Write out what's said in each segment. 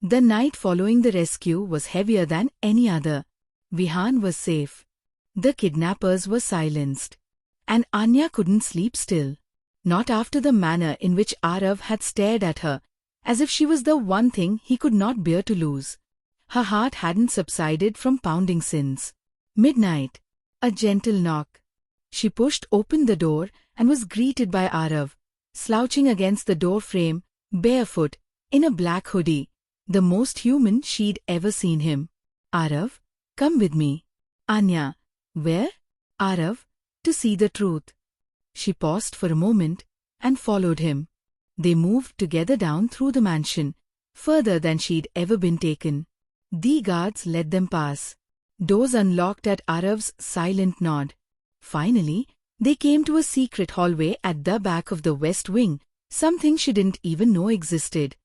The night following the rescue was heavier than any other. Vihan was safe. The kidnappers were silenced. And Anya couldn't sleep still. Not after the manner in which Aarav had stared at her, as if she was the one thing he could not bear to lose. Her heart hadn't subsided from pounding since. Midnight. A gentle knock. She pushed open the door and was greeted by Aarav, slouching against the door frame, barefoot, in a black hoodie, the most human she'd ever seen him. Aarav, come with me. Anya, where? Aarav, to see the truth. She paused for a moment and followed him. They moved together down through the mansion, further than she'd ever been taken. The guards let them pass. Doors unlocked at Aarav's silent nod. Finally, they came to a secret hallway at the back of the west wing, something she didn't even know existed.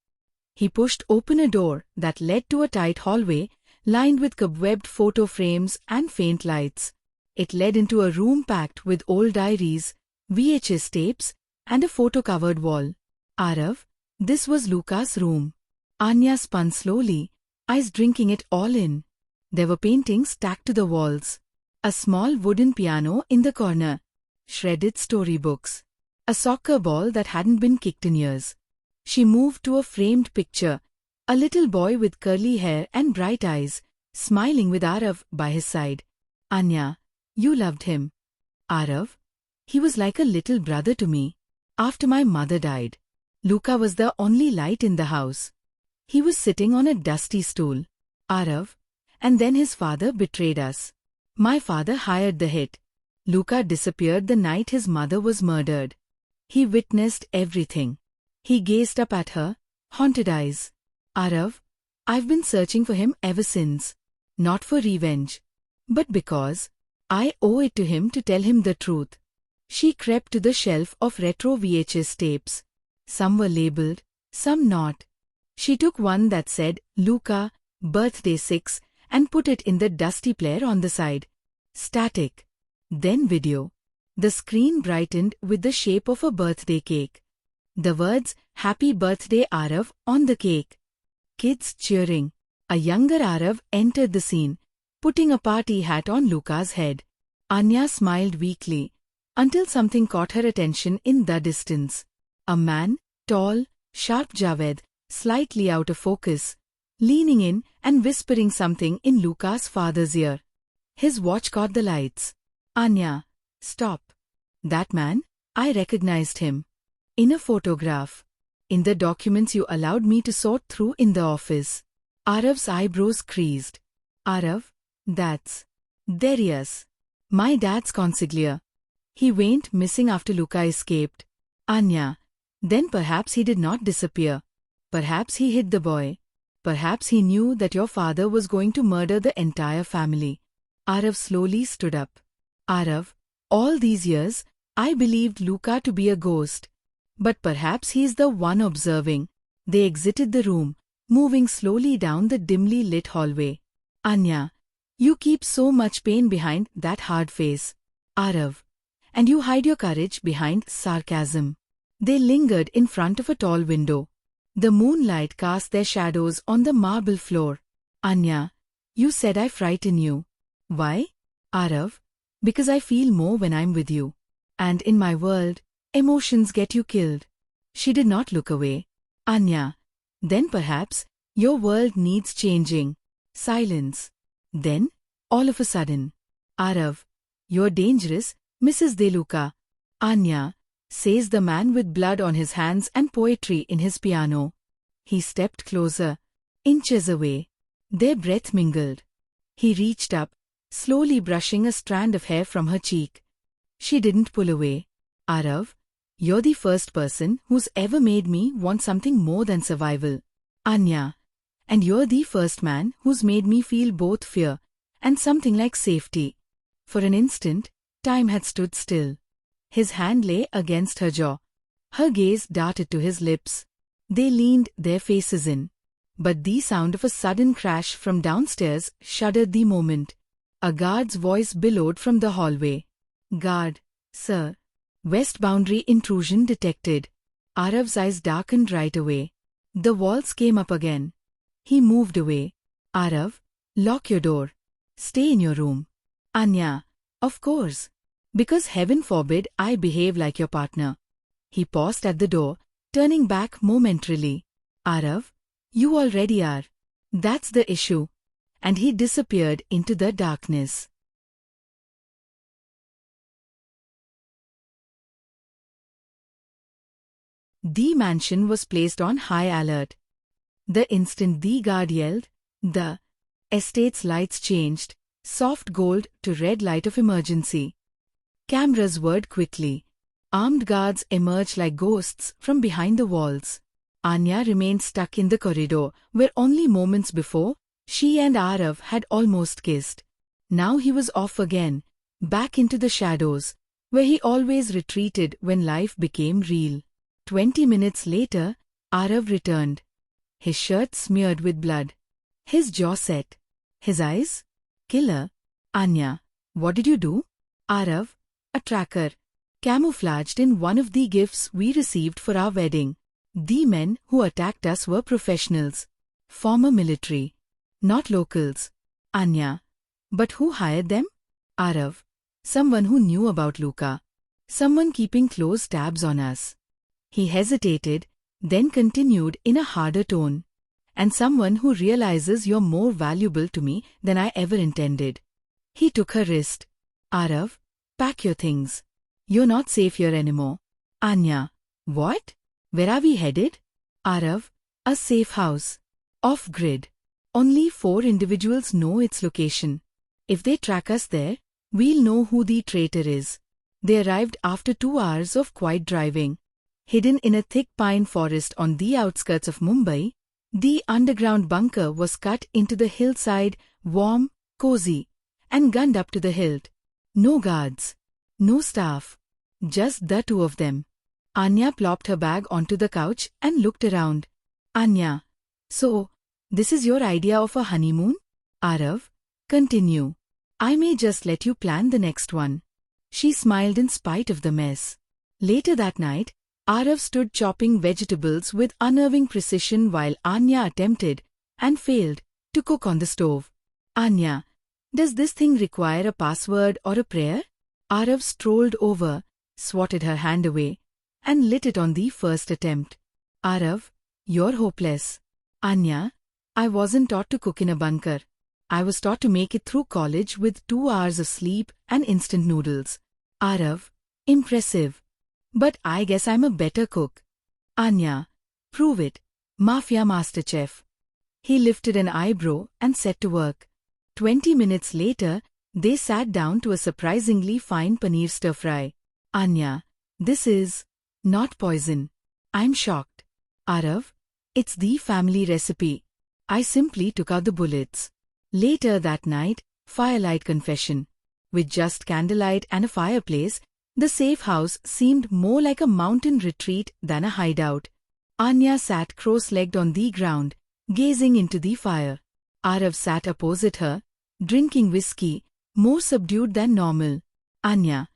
He pushed open a door that led to a tight hallway, lined with cobwebbed photo frames and faint lights. It led into a room packed with old diaries, VHS tapes, and a photo-covered wall. Aarav, this was Luca's room. Anya spun slowly, eyes drinking it all in. There were paintings stacked to the walls. A small wooden piano in the corner. Shredded storybooks. A soccer ball that hadn't been kicked in years. She moved to a framed picture. A little boy with curly hair and bright eyes, smiling with Aarav by his side. Anya, you loved him. Aarav, he was like a little brother to me. After my mother died, Luca was the only light in the house. He was sitting on a dusty stool. Aarav, and then his father betrayed us. My father hired the hit. Luca disappeared the night his mother was murdered. He witnessed everything. He gazed up at her, haunted eyes. Aarav, I've been searching for him ever since. Not for revenge, but because I owe it to him to tell him the truth. She crept to the shelf of retro VHS tapes. Some were labeled, some not. She took one that said, Luca, birthday 6, and put it in the dusty player on the side. Static. Then video. The screen brightened with the shape of a birthday cake. The words, Happy Birthday Aarav, on the cake. Kids cheering. A younger Aarav entered the scene, putting a party hat on Luca's head. Anya smiled weakly, until something caught her attention in the distance. A man, tall, sharp jawed, slightly out of focus, leaning in and whispering something in Luca's father's ear. His watch caught the lights. Anya, stop. That man, I recognized him. In a photograph. In the documents you allowed me to sort through in the office. Aarav's eyebrows creased. Aarav, that's Darius. My dad's consigliere. He went missing after Luca escaped. Anya, then perhaps he did not disappear. Perhaps he hid the boy. Perhaps he knew that your father was going to murder the entire family. Aarav slowly stood up. Aarav, all these years, I believed Luca to be a ghost. But perhaps he is the one observing. They exited the room, moving slowly down the dimly lit hallway. Anya, you keep so much pain behind that hard face. Aarav, and you hide your courage behind sarcasm. They lingered in front of a tall window. The moonlight cast their shadows on the marble floor. Anya, you said I frighten you. Why? Aarav, because I feel more when I'm with you. And in my world, emotions get you killed. She did not look away. Anya, then perhaps, your world needs changing. Silence. Then, all of a sudden, Aarav, you're dangerous, Mrs. De Luca. Anya, says the man with blood on his hands and poetry in his piano. He stepped closer, inches away. Their breath mingled. He reached up, slowly brushing a strand of hair from her cheek. She didn't pull away. Aarav, you're the first person who's ever made me want something more than survival. Anya, and you're the first man who's made me feel both fear and something like safety. For an instant, time had stood still. His hand lay against her jaw. Her gaze darted to his lips. They leaned their faces in. But the sound of a sudden crash from downstairs shuddered the moment. A guard's voice bellowed from the hallway. Guard, sir. West boundary intrusion detected. Aarav's eyes darkened right away. The walls came up again. He moved away. Aarav, lock your door. Stay in your room. Aanya, of course. Because heaven forbid I behave like your partner. He paused at the door, turning back momentarily. Aarav, you already are. That's the issue. And he disappeared into the darkness. The mansion was placed on high alert. The instant the guard yelled, the estate's lights changed, soft gold to red light of emergency. Cameras whirred quickly. Armed guards emerged like ghosts from behind the walls. Aanya remained stuck in the corridor, where only moments before, she and Aarav had almost kissed. Now he was off again, back into the shadows, where he always retreated when life became real. 20 minutes later, Aarav returned. His shirt smeared with blood. His jaw set. His eyes? Killer. Aanya, what did you do? Aarav, a tracker. Camouflaged in one of the gifts we received for our wedding. The men who attacked us were professionals. Former military. Not locals. Aanya, but who hired them? Aarav, someone who knew about Luca. Someone keeping close tabs on us. He hesitated, then continued in a harder tone. And someone who realizes you're more valuable to me than I ever intended. He took her wrist. Aarav, pack your things. You're not safe here anymore. Aanya, what? Where are we headed? Aarav, a safe house. Off-grid. Only 4 individuals know its location. If they track us there, we'll know who the traitor is. They arrived after 2 hours of quiet driving. Hidden in a thick pine forest on the outskirts of Mumbai, the underground bunker was cut into the hillside, warm, cozy, and gunned up to the hilt. No guards. No staff. Just the 2 of them. Aanya plopped her bag onto the couch and looked around. Aanya, so, this is your idea of a honeymoon? Aarav, continue. I may just let you plan the next one. She smiled in spite of the mess. Later that night, Aarav stood chopping vegetables with unnerving precision while Aanya attempted, and failed, to cook on the stove. Aanya, does this thing require a password or a prayer? Aarav strolled over, swatted her hand away, and lit it on the first attempt. Aarav, you're hopeless. Aanya, I wasn't taught to cook in a bunker. I was taught to make it through college with 2 hours of sleep and instant noodles. Aarav, impressive. But I guess I'm a better cook. Aanya, prove it. Mafia master chef. He lifted an eyebrow and set to work. 20 minutes later, they sat down to a surprisingly fine paneer stir-fry. Aanya, this is not poison. I'm shocked. Aarav, it's the family recipe. I simply took out the bullets. Later that night, firelight confession. With just candlelight and a fireplace, the safe house seemed more like a mountain retreat than a hideout. Aanya sat cross-legged on the ground, gazing into the fire. Aarav sat opposite her, drinking whiskey, more subdued than normal. Aanya,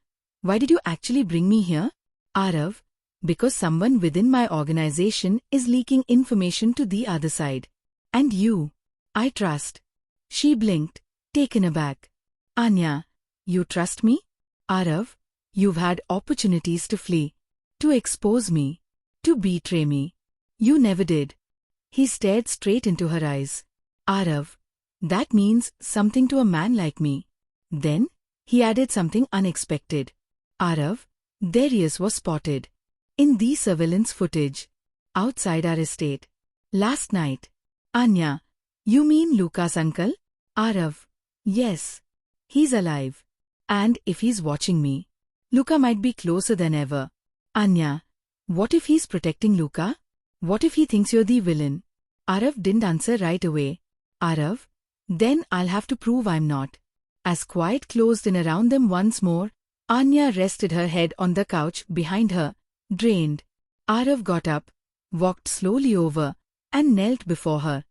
why did you actually bring me here? Aarav, because someone within my organization is leaking information to the other side. And you, I trust. She blinked, taken aback. Aanya, you trust me? Aarav, you've had opportunities to flee, to expose me, to betray me. You never did. He stared straight into her eyes. Aarav, that means something to a man like me. Then, he added something unexpected. Aarav, Darius was spotted. In the surveillance footage. Outside our estate. Last night. Aanya, you mean Luca's uncle? Aarav, yes. He's alive. And if he's watching me, Luca might be closer than ever. Aanya, what if he's protecting Luca? What if he thinks you're the villain? Aarav didn't answer right away. Aarav, then I'll have to prove I'm not. As quiet closed in around them once more, Aanya rested her head on the couch behind her, drained. Aarav got up, walked slowly over, and knelt before her.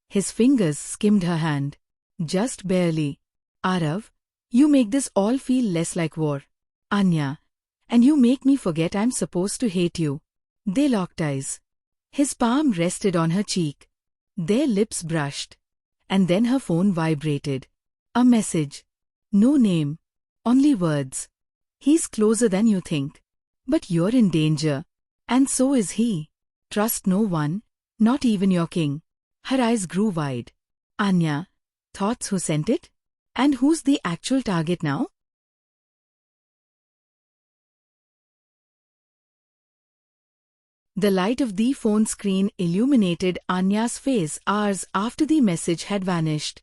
His fingers skimmed her hand. Just barely. Aarav, you make this all feel less like war. Aanya, and you make me forget I'm supposed to hate you. They locked eyes. His palm rested on her cheek. Their lips brushed. And then her phone vibrated. A message. No name. Only words. He's closer than you think. But you're in danger. And so is he. Trust no one, not even your king. Her eyes grew wide. Anya, thoughts who sent it? And who's the actual target now? The light of the phone screen illuminated Anya's face hours after the message had vanished.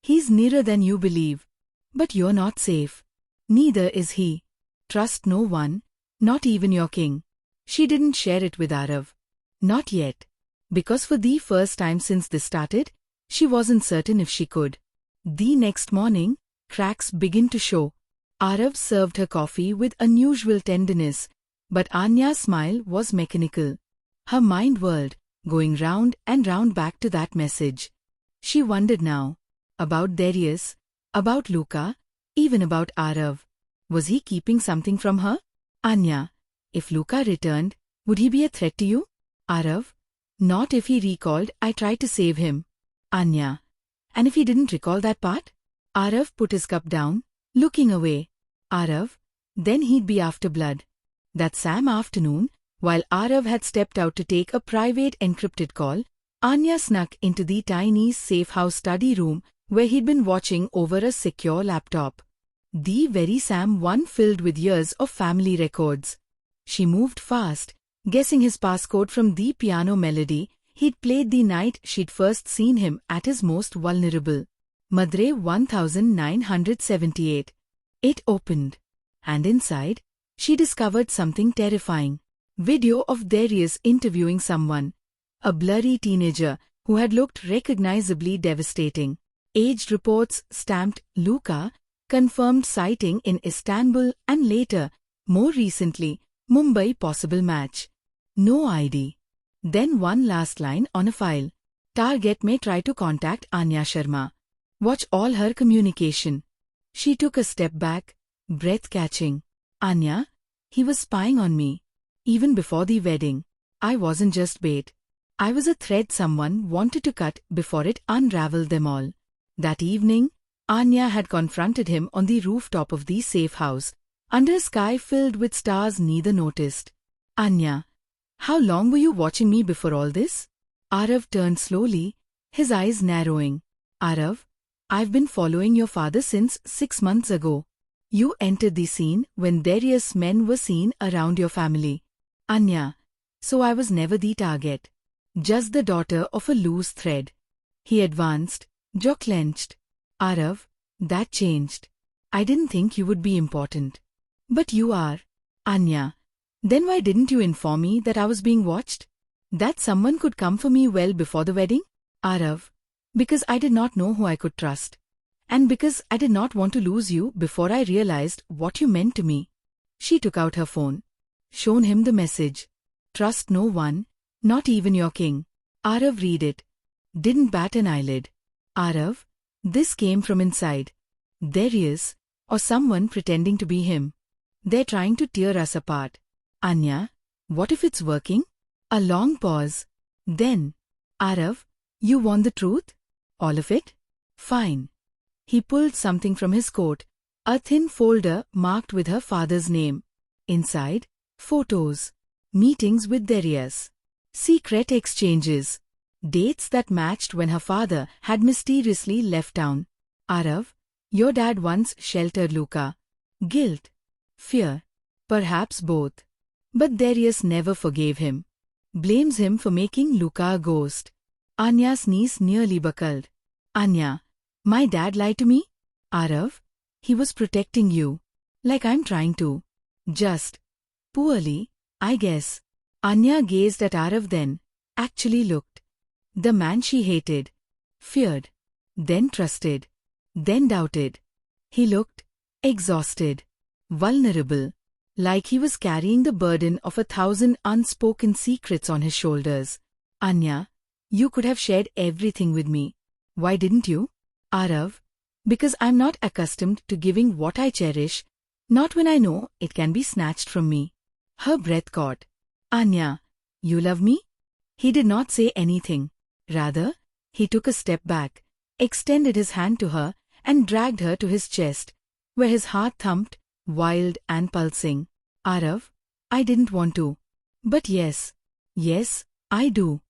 He's nearer than you believe. But you're not safe. Neither is he. Trust no one, not even your king. She didn't share it with Aarav. Not yet. Because for the first time since this started, she wasn't certain if she could. The next morning, cracks began to show. Aarav served her coffee with unusual tenderness, but Anya's smile was mechanical. Her mind whirled, going round and round back to that message. She wondered now. About Darius, about Luca, even about Aarav. Was he keeping something from her? Anya, if Luca returned, would he be a threat to you? Aarav, not if he recalled I tried to save him. Anya, and if he didn't recall that part? Aarav put his cup down, looking away. Aarav, then he'd be after blood. That same afternoon, while Aarav had stepped out to take a private encrypted call, Anya snuck into the tiny safe house study room where he'd been watching over a secure laptop. The very same one filled with years of family records. She moved fast, guessing his passcode from the piano melody he'd played the night she'd first seen him at his most vulnerable. Madre 1978. It opened. And inside, she discovered something terrifying. Video of Darius interviewing someone. A blurry teenager who had looked recognizably devastating. Aged reports stamped Luca, confirmed sighting in Istanbul and later, more recently, Mumbai possible match. No ID. Then one last line on a file. Target may try to contact Aanya Sharma. Watch all her communication. She took a step back, breath catching. Anya, he was spying on me. Even before the wedding. I wasn't just bait. I was a thread someone wanted to cut before it unraveled them all. That evening, Anya had confronted him on the rooftop of the safe house, under a sky filled with stars neither noticed. Anya, how long were you watching me before all this? Aarav turned slowly, his eyes narrowing. Aarav, I've been following your father since 6 months ago. You entered the scene when various men were seen around your family. Anya, so I was never the target. Just the daughter of a loose thread. He advanced, jaw clenched. Aarav, that changed. I didn't think you would be important. But you are. Anya, then why didn't you inform me that I was being watched? That someone could come for me well before the wedding? Aarav, because I did not know who I could trust. And because I did not want to lose you before I realized what you meant to me. She took out her phone. Shown him the message. Trust no one, not even your king. Aarav read it. Didn't bat an eyelid. Aarav, this came from inside. There he is, or someone pretending to be him. They're trying to tear us apart. Anya, what if it's working? A long pause. Then, Aarav, you want the truth? All of it? Fine. He pulled something from his coat, a thin folder marked with her father's name. Inside, photos, meetings with Darius, secret exchanges, dates that matched when her father had mysteriously left town. Aarav, your dad once sheltered Luca. Guilt, fear, perhaps both. But Darius never forgave him. Blames him for making Luca a ghost. Anya's knees nearly buckled. Anya, my dad lied to me? Aarav, he was protecting you. Like I'm trying to. Just. Poorly, I guess. Anya gazed at Aarav then, actually looked. The man she hated. Feared. Then trusted. Then doubted. He looked exhausted. Vulnerable. Like he was carrying the burden of 1,000 unspoken secrets on his shoulders. Anya, you could have shared everything with me. Why didn't you? Aarav, because I'm not accustomed to giving what I cherish, not when I know it can be snatched from me. Her breath caught. Anya, you love me? He did not say anything. Rather, He took a step back, extended his hand to her, and dragged her to his chest, where his heart thumped, wild and pulsing. Aarav, I didn't want to. But yes, I do.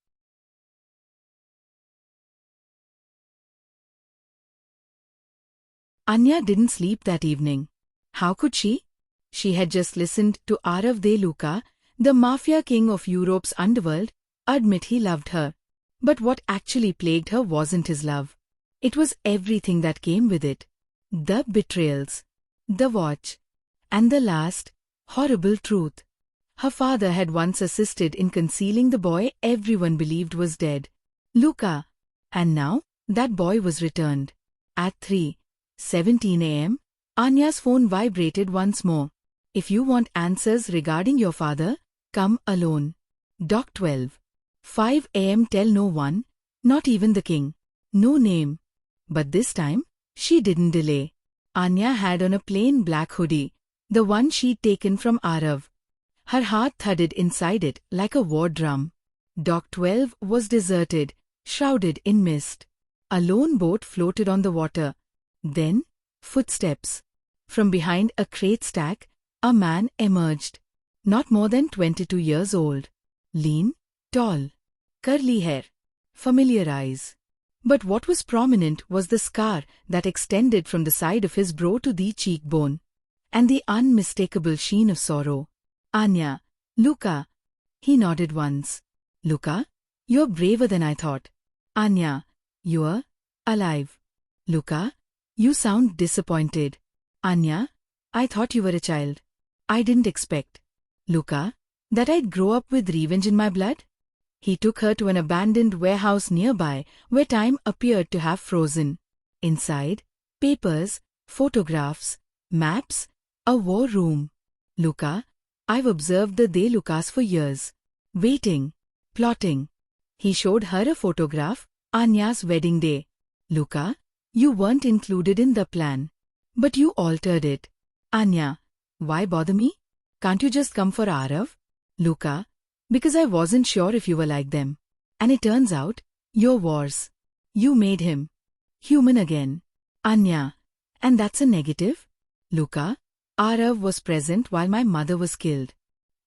Aanya didn't sleep that evening. How could she? She had just listened to Aarav De Luca, the Mafia king of Europe's underworld, admit he loved her. But what actually plagued her wasn't his love. It was everything that came with it. The betrayals, the watch, and the last, horrible truth. Her father had once assisted in concealing the boy everyone believed was dead, Luca. And now, that boy was returned. At 3:17 a.m., Anya's phone vibrated once more. If you want answers regarding your father, come alone. Doc 12:05 a.m. Tell no one, not even the king. No name. But this time, she didn't delay. Aanya had on a plain black hoodie, the one she'd taken from Aarav. Her heart thudded inside it like a war drum. Dock 12 was deserted, shrouded in mist. A lone boat floated on the water. Then, footsteps. From behind a crate stack, a man emerged. Not more than 22 years old. Lean, tall, curly hair, familiar eyes. But what was prominent was the scar that extended from the side of his brow to the cheekbone, and the unmistakable sheen of sorrow. Aanya, Luca. He nodded once. Luca, you're braver than I thought. Aanya, you're alive. Luca, you sound disappointed. Aanya, I thought you were a child. I didn't expect. Luca, that I'd grow up with revenge in my blood? He took her to an abandoned warehouse nearby where time appeared to have frozen. Inside, papers, photographs, maps, a war room. Luca, I've observed the De Lucas for years. Waiting, plotting. He showed her a photograph, Anya's wedding day. Luca, you weren't included in the plan. But you altered it. Aanya, why bother me? Can't you just come for Aarav? Luca, because I wasn't sure if you were like them. And it turns out, you're worse. You made him human again. Aanya, and that's a negative? Luca, Aarav was present while my mother was killed.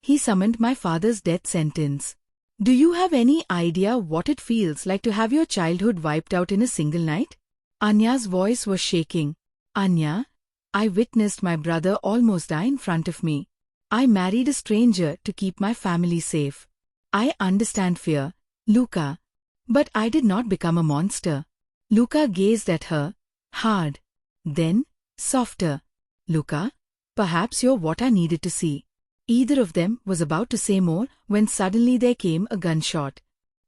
He summoned my father's death sentence. Do you have any idea what it feels like to have your childhood wiped out in a single night? Anya's voice was shaking. Aanya, I witnessed my brother almost die in front of me. I married a stranger to keep my family safe. I understand fear, Luca. But I did not become a monster. Luca gazed at her, hard. Then, softer. Luca, perhaps you're what I needed to see. Either of them was about to say more when suddenly there came a gunshot.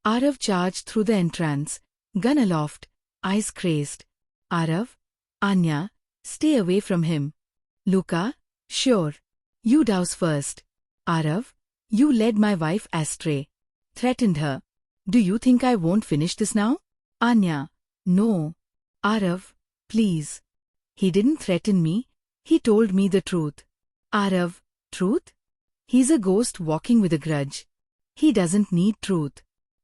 Aarav charged through the entrance, gun aloft, eyes crazed. Aarav, Aanya, stay away from him. Luca, sure. You douse first. Aarav, you led my wife astray. Threatened her. Do you think I won't finish this now? Aanya, no. Aarav, please. He didn't threaten me. He told me the truth. Aarav, truth? He's a ghost walking with a grudge. He doesn't need truth.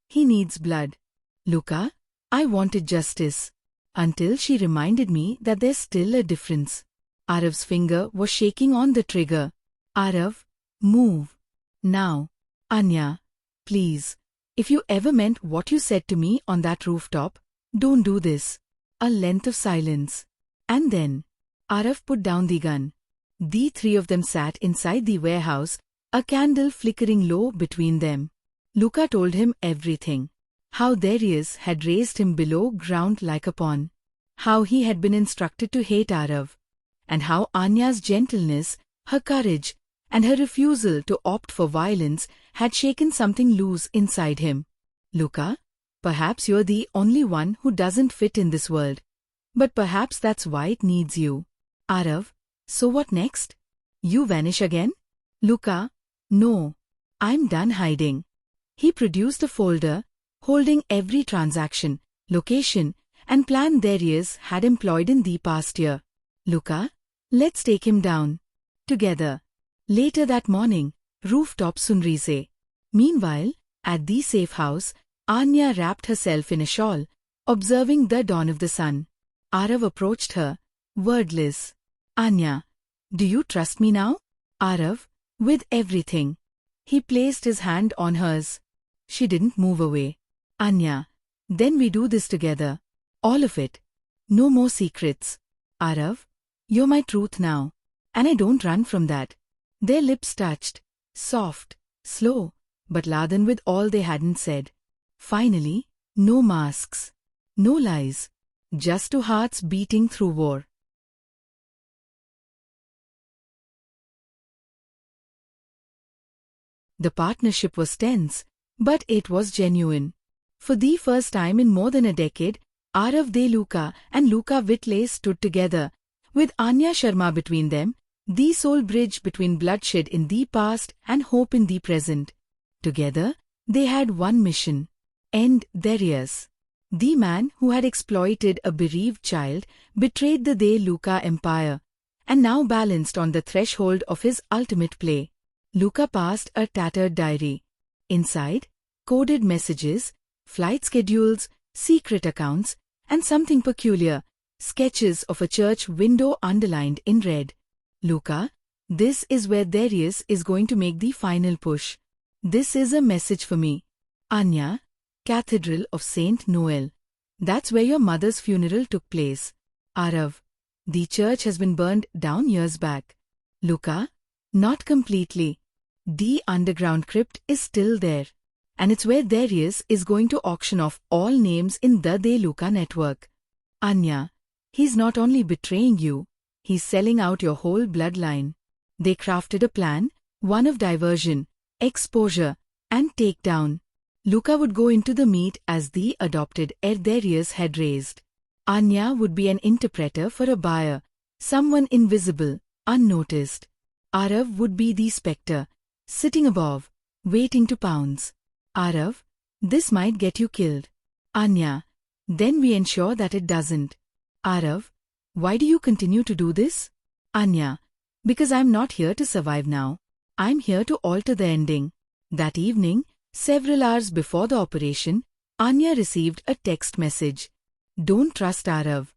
He needs blood. Luca, I wanted justice. Until she reminded me that there's still a difference. Aarav's finger was shaking on the trigger. Aarav, move. Now. Aanya, please. If you ever meant what you said to me on that rooftop, don't do this. A length of silence. And then, Aarav put down the gun. The three of them sat inside the warehouse, a candle flickering low between them. Luca told him everything. How Darius had raised him below ground like a pawn. How he had been instructed to hate Aarav. And how Anya's gentleness, her courage, and her refusal to opt for violence had shaken something loose inside him. Luca, perhaps you're the only one who doesn't fit in this world. But perhaps that's why it needs you. Aarav, so what next? You vanish again? Luca, no. I'm done hiding. He produced a folder, holding every transaction, location, and plan Darius had employed in the past year. Luca, let's take him down. Together. Later that morning, rooftop Sunrise. Meanwhile, at the safe house, Aanya wrapped herself in a shawl, observing the dawn of the sun. Aarav approached her, wordless. Anya, do you trust me now? Aarav, with everything. He placed his hand on hers. She didn't move away. Anya, then we do this together. All of it. No more secrets. Aarav, you're my truth now. And I don't run from that. Their lips touched. Soft, slow, but laden with all they hadn't said. Finally, no masks. No lies. Just two hearts beating through war. The partnership was tense, but it was genuine. For the first time in more than a decade, Aarav De Luca and Luca Whitley stood together, with Aanya Sharma between them, the sole bridge between bloodshed in the past and hope in the present. Together, they had one mission: end Darius. The man who had exploited a bereaved child, betrayed the De Luca empire, and now balanced on the threshold of his ultimate play. Luca passed a tattered diary. Inside, coded messages, flight schedules, secret accounts, and something peculiar, sketches of a church window underlined in red. Luca, this is where Darius is going to make the final push. This is a message for me. Anya, Cathedral of Saint Noel. That's where your mother's funeral took place. Aarav, the church has been burned down years back. Luca, not completely. The underground crypt is still there. And it's where Darius is going to auction off all names in the De Luca network. Anya, he's not only betraying you, he's selling out your whole bloodline. They crafted a plan, one of diversion, exposure, and takedown. Luca would go into the meet as the adopted heir Darius had raised. Anya would be an interpreter for a buyer, someone invisible, unnoticed. Aarav would be the spectre, sitting above, waiting to pounce. Aarav, this might get you killed. Anya, then we ensure that it doesn't. Aarav, why do you continue to do this? Anya, because I'm not here to survive now. I'm here to alter the ending. That evening, several hours before the operation, Anya received a text message. Don't trust Aarav.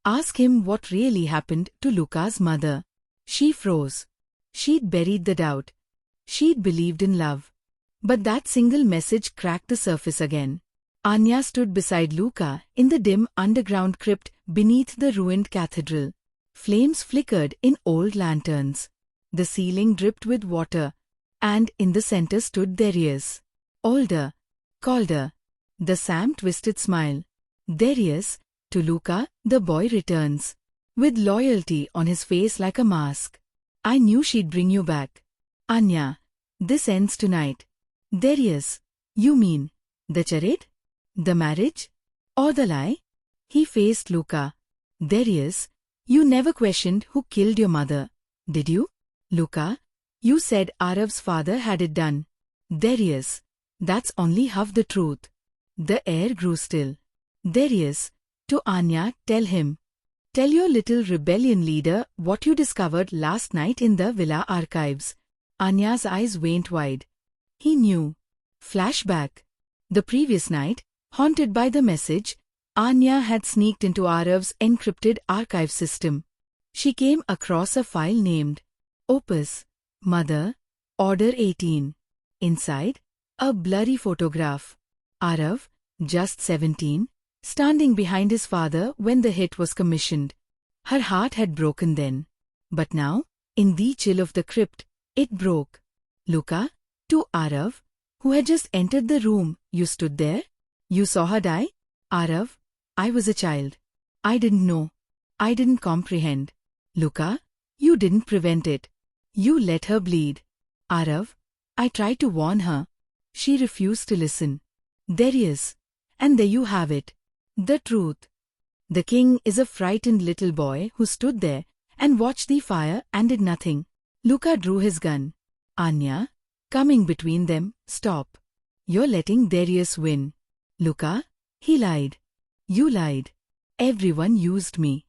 Ask him what really happened to Luca's mother. She froze. She'd buried the doubt. She'd believed in love. But that single message cracked the surface again. Anya stood beside Luca in the dim underground crypt beneath the ruined cathedral. Flames flickered in old lanterns. The ceiling dripped with water, and in the center stood Darius. Older, colder, the Sam-twisted smile. Darius, to Luca, the boy returns, with loyalty on his face like a mask. I knew she'd bring you back. Anya, this ends tonight. Darius, you mean, the charade? The marriage? Or the lie? He faced Luca. Darius, you never questioned who killed your mother, did you? Luca, you said Aarav's father had it done. Darius, that's only half the truth. The air grew still. Darius, to Anya, tell him. Tell your little rebellion leader what you discovered last night in the villa archives. Anya's eyes went wide. He knew. Flashback. The previous night, haunted by the message, Anya had sneaked into Aarav's encrypted archive system. She came across a file named Opus, Mother, Order 18. Inside, a blurry photograph. Aarav, just 17, standing behind his father when the hit was commissioned. Her heart had broken then. But now, in the chill of the crypt, it broke. Luca, to Aarav, who had just entered the room, you stood there? You saw her die? Aarav, I was a child. I didn't know. I didn't comprehend. Luca, you didn't prevent it. You let her bleed. Aarav, I tried to warn her. She refused to listen. Darius, and there you have it. The truth. The king is a frightened little boy who stood there and watched the fire and did nothing. Luca drew his gun. Anya, coming between them, stop. You're letting Darius win. Luca, he lied. You lied. Everyone used me.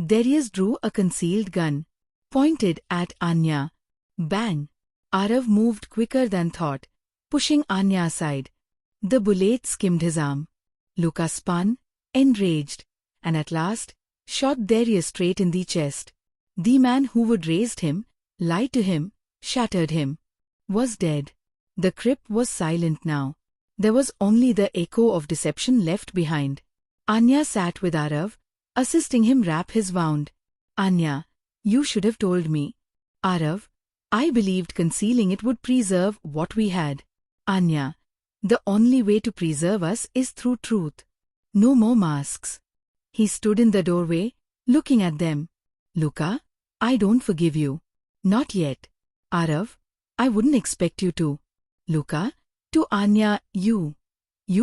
Darius drew a concealed gun, pointed at Anya. Bang! Aarav moved quicker than thought, pushing Anya aside. The bullet skimmed his arm. Luca spun, enraged, and at last shot Darius straight in the chest. The man who would raised him, lied to him, shattered him, was dead. The crypt was silent now. There was only the echo of deception left behind. Aanya sat with Aarav, assisting him wrap his wound. Aanya, you should have told me. Aarav, I believed concealing it would preserve what we had. Aanya, the only way to preserve us is through truth. No more masks. He stood in the doorway, looking at them. Luca, I don't forgive you. Not yet. Aarav, I wouldn't expect you to. Luca, to Aanya, you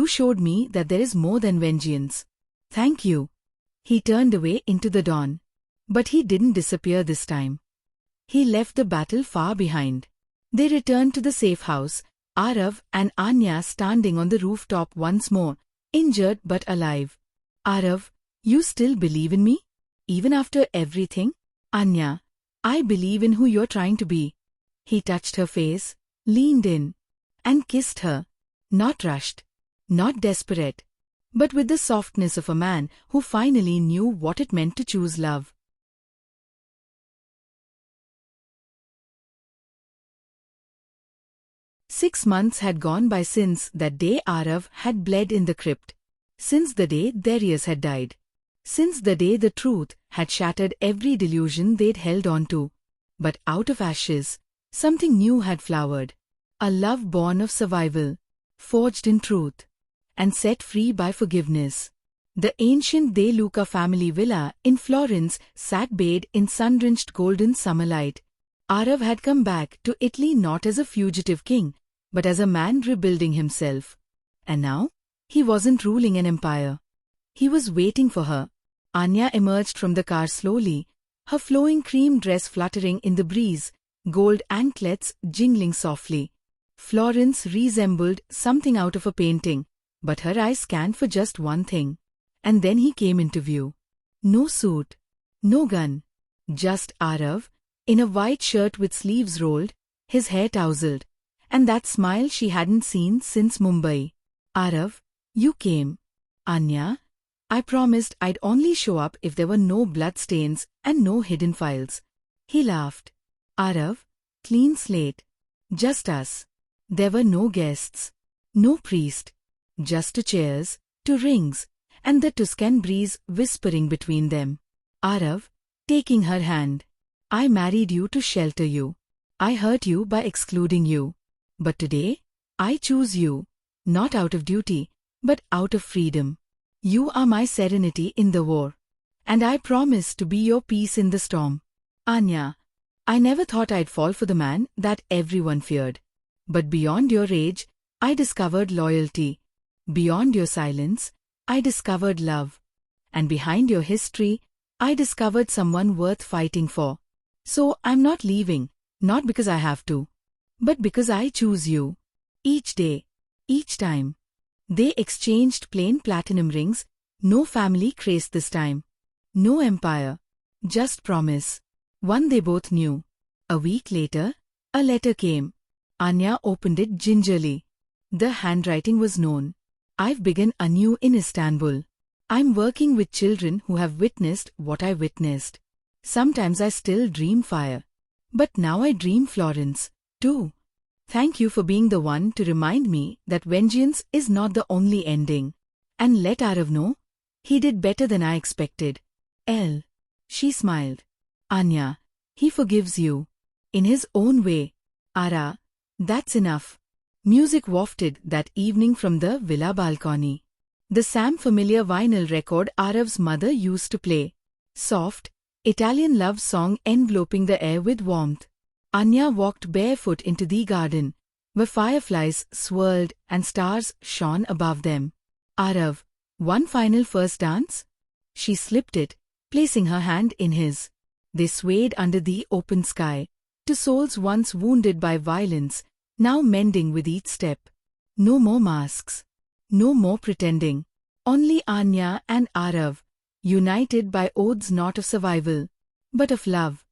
showed me that there is more than vengeance. Thank you. He turned away into the dawn. But he didn't disappear this time. He left the battle far behind. They returned to the safe house, Aarav and Aanya standing on the rooftop once more, injured but alive. Aarav, you still believe in me? Even after everything? Aanya, I believe in who you're trying to be. He touched her face, leaned in, and kissed her. Not rushed, not desperate, but with the softness of a man who finally knew what it meant to choose love. Six months had gone by since that day Aarav had bled in the crypt, since the day Darius had died, since the day the truth had shattered every delusion they'd held on to. But out of ashes, something new had flowered, a love born of survival, forged in truth, and set free by forgiveness. The ancient De Luca family villa in Florence sat bathed in sun-drenched golden summer light. Aarav had come back to Italy not as a fugitive king, but as a man rebuilding himself. And now, he wasn't ruling an empire. He was waiting for her. Aanya emerged from the car slowly, her flowing cream dress fluttering in the breeze, gold anklets jingling softly. Florence resembled something out of a painting, but her eyes scanned for just one thing. And then he came into view. No suit, no gun, just Aarav, in a white shirt with sleeves rolled, his hair tousled, and that smile she hadn't seen since Mumbai. Aarav, you came. Aanya, I promised I'd only show up if there were no bloodstains and no hidden files. He laughed. Aarav, clean slate. Just us. There were no guests, no priest, just 2 chairs, 2 rings, and the Tuscan breeze whispering between them. Aarav, taking her hand. I married you to shelter you. I hurt you by excluding you. But today, I choose you, not out of duty, but out of freedom. You are my serenity in the war. And I promise to be your peace in the storm. Aanya, I never thought I'd fall for the man that everyone feared. But beyond your rage, I discovered loyalty. Beyond your silence, I discovered love. And behind your history, I discovered someone worth fighting for. So I'm not leaving, not because I have to, but because I choose you. Each day, each time. They exchanged plain platinum rings, no family craze this time. No empire, just promise. One they both knew. A week later, a letter came. Aanya opened it gingerly. The handwriting was known. I've begun anew in Istanbul. I'm working with children who have witnessed what I witnessed. Sometimes I still dream fire. But now I dream Florence, too. Thank you for being the one to remind me that vengeance is not the only ending. And let Aarav know, he did better than I expected. She smiled. Aanya, he forgives you. In his own way. Ara, that's enough. Music wafted that evening from the villa balcony. The Sam familiar vinyl record Aarav's mother used to play. Soft, Italian love song enveloping the air with warmth. Aanya walked barefoot into the garden, where fireflies swirled and stars shone above them. Aarav, one final first dance? She slipped it, placing her hand in his. They swayed under the open sky, to souls once wounded by violence, now mending with each step. No more masks. No more pretending. Only Aanya and Aarav, united by oaths not of survival, but of love.